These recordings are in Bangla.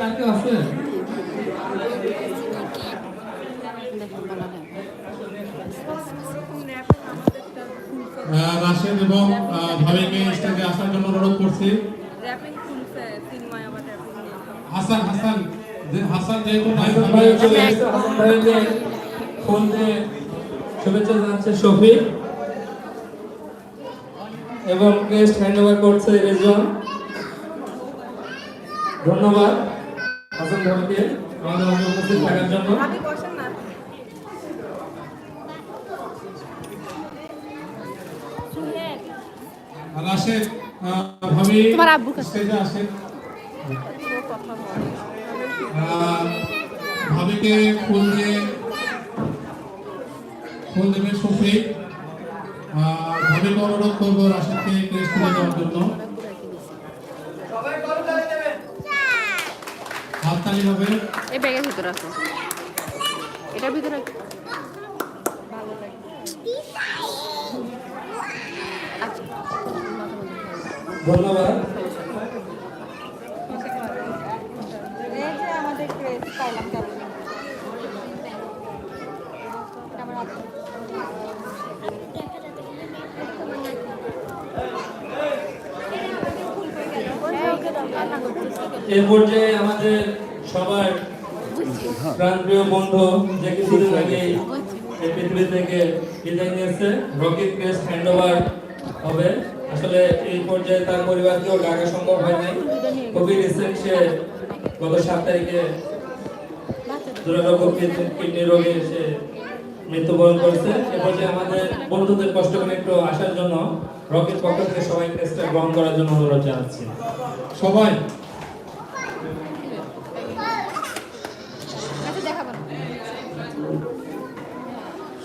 আর কেউ আছে? রাশেদ এবং ভাবিকে স্টেজে আসার জন্য অনুরোধ করছি। হাসান হাসান হাসান যেহেতু হাসান ভাইকে ফোন দিয়ে শুভেচ্ছা জানাচ্ছে শফিক এবং ক্রেস্ট হ্যান্ড ওভার করছে রেজন। ধন্যবাদ হাসান ভাইকে আমাদের মাঝে উপস্থিত থাকার জন্য। রাশেদ ভাবি স্টেজে আসেন। ভাবিকে ফুল দেবে শফিক। ভাবিকে অনুরোধ করবো রাশেদকে ক্রেস্ট তুলে দেওয়ার জন্য। হাততালি হবে। এই ব্যাগের ভিতরে আছে, এটার ভিতরে ধন্যবাদ। এই পর্যায়ে আমাদের সবার প্রাণপ্রিয় বন্ধু যে কিছুদিন আগে এই পৃথিবী থেকে বিদায় নিয়েছে, রকিট ক্রেস্ট হ্যান্ডওভার হবে। আসলে এই পর্যায়ে তার পরিবারকেও ডাকা সম্ভব হয় নাই। খুবই রিসেন্ট সে গত 7 তারিখে দুরারোগ্য কিডনি রোগে সে মৃত্যুবরণ করেছে। এ পর্যায়ে আমাদের বন্ধুদের কষ্ট করে একটু আসার জন্য রকিট পক্ষ থেকে সবাই ক্রেস্টটা গ্রহণ করার জন্য অনুরোধ জানাচ্ছি। সবাই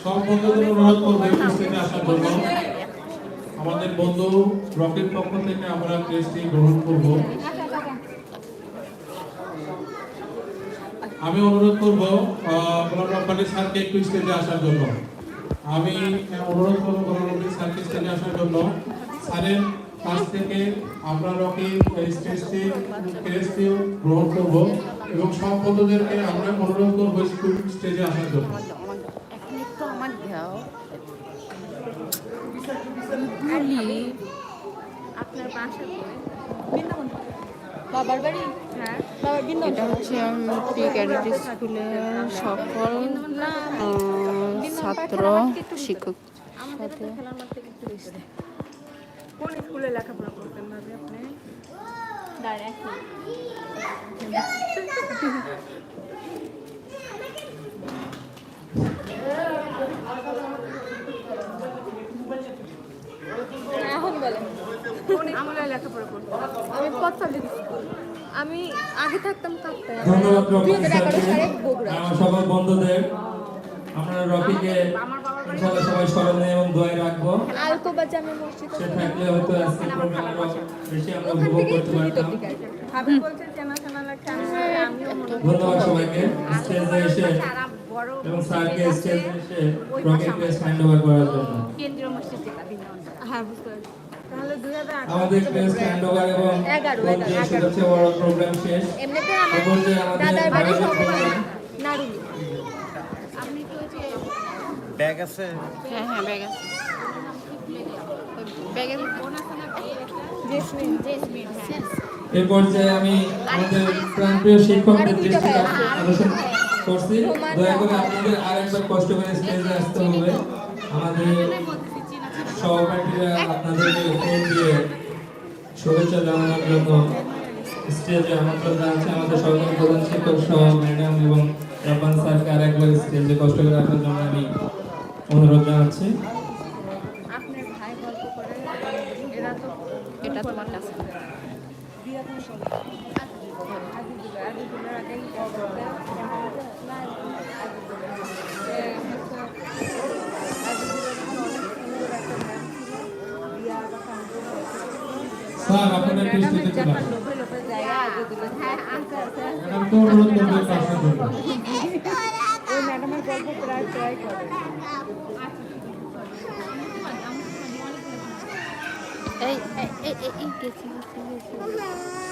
সব বন্ধুদের অনুরোধ করবো স্টেজে আসার জন্য। আমাদের বন্ধু রকেট পক্ষ থেকে আমরা ক্রেস্টটি গ্রহণ করব। আমি অনুরোধ করবো গোলাম রব্বানী স্যারকে একটু স্টেজে আসার জন্য। আমি অনুরোধ করবো গোলাম রব্বানী স্যারকে স্টেজে আসার জন্য। স্যারের কাছ থেকে আমরা রকেট ক্রেস্টটি গ্রহণ করব এবং সব বন্ধুদেরকে আমরা অনুরোধ করবো স্টেজে আসার জন্য। আপনার বাসা বাবার বাড়ি? হ্যাঁ, এটা হচ্ছে প্রি ক্যাডেট স্কুলের সকল ছাত্র শিক্ষক সাথে। কোন স্কুলে লেখাপড়া করতেন ভাবি আপনি? এখন বলেন কোন স্কুলে লেখাপড়া করতেন? আমি পথপালিত স্কুল, আমি আগে থাকতাম কাপ্তায়। ধন্যবাদ রকিট 2011 সালে স্যারকে। বগুড়া। আমার সকল বন্ধুদের আমরা রকিকে ইনশাআল্লাহ সবাই স্মরণে এবং দোয়ায় রাখবো। আলকোবা জামে মসজিদ সে থাকলে হয়তো আজকে প্রোগ্রামটা বেশি আমরা উপভোগ করতে পারতাম। ভাবি বলছে চেনা চেনা লাগছে, আমিও মনে ধন্যবাদ সবাইকে স্টেজে এসে এবং স্যারকে স্টেজে এসে রকিট ক্রেস্ট হ্যান্ডওভার করার জন্য। কেন্দ্রীয় মসজিদ যেটা বিনোদন। হ্যাঁ বুঝতে পারছি। তাহলে 2008 আমাদের ক্রেস্ট হ্যান্ডওভার এবং 11 সবচেয়ে বড় প্রোগ্রাম শেষ। এমনিতে এই আমার পর্যায়ে আমাদের দাদার বাড়ি আয়োজন সব করলাম। নারুলি। আপনি কি হচ্ছে ব্যাগ আছে? হ্যাঁ হ্যাঁ, ব্যাগ আছে। ব্যাগের কোন আছে না? জেসমিন এই পর্যায়ে আমি আমাদের প্রাণপ্রিয় শিক্ষকদের দৃষ্টি আকর্ষণ করছি। দয়া করে আপনাদের আরেকবার কষ্ট করে স্টেজে আসতে হবে। আমাদের সহপাঠীরা আপনাদেরকে ফোন দিয়ে শুভেচ্ছা জানানোর জন্য স্টেজে আমন্ত্রণ জানাচ্ছে। আমাদের সহকারী প্রধান শিক্ষক সহ ম্যাডাম এবং রব্বান স্যারকে আরেকবার স্টেজে কষ্ট করে আসার জন্য আমি অনুরোধ জানাচ্ছি। আপনার ভাই গল্প করে এরা তো এটা তোমার কাছে। স্যার আপনাদের স্টেজে চলে আসুন। লোভে লোভে জায়গা আগে দিল। হ্যাঁ আছে আছে। ম্যাডামকে অনুরোধ করবো একটু আসার জন্য। ওই ম্যাডামের গল্প প্রায় ট্রাই করে। এই এই এই গেছি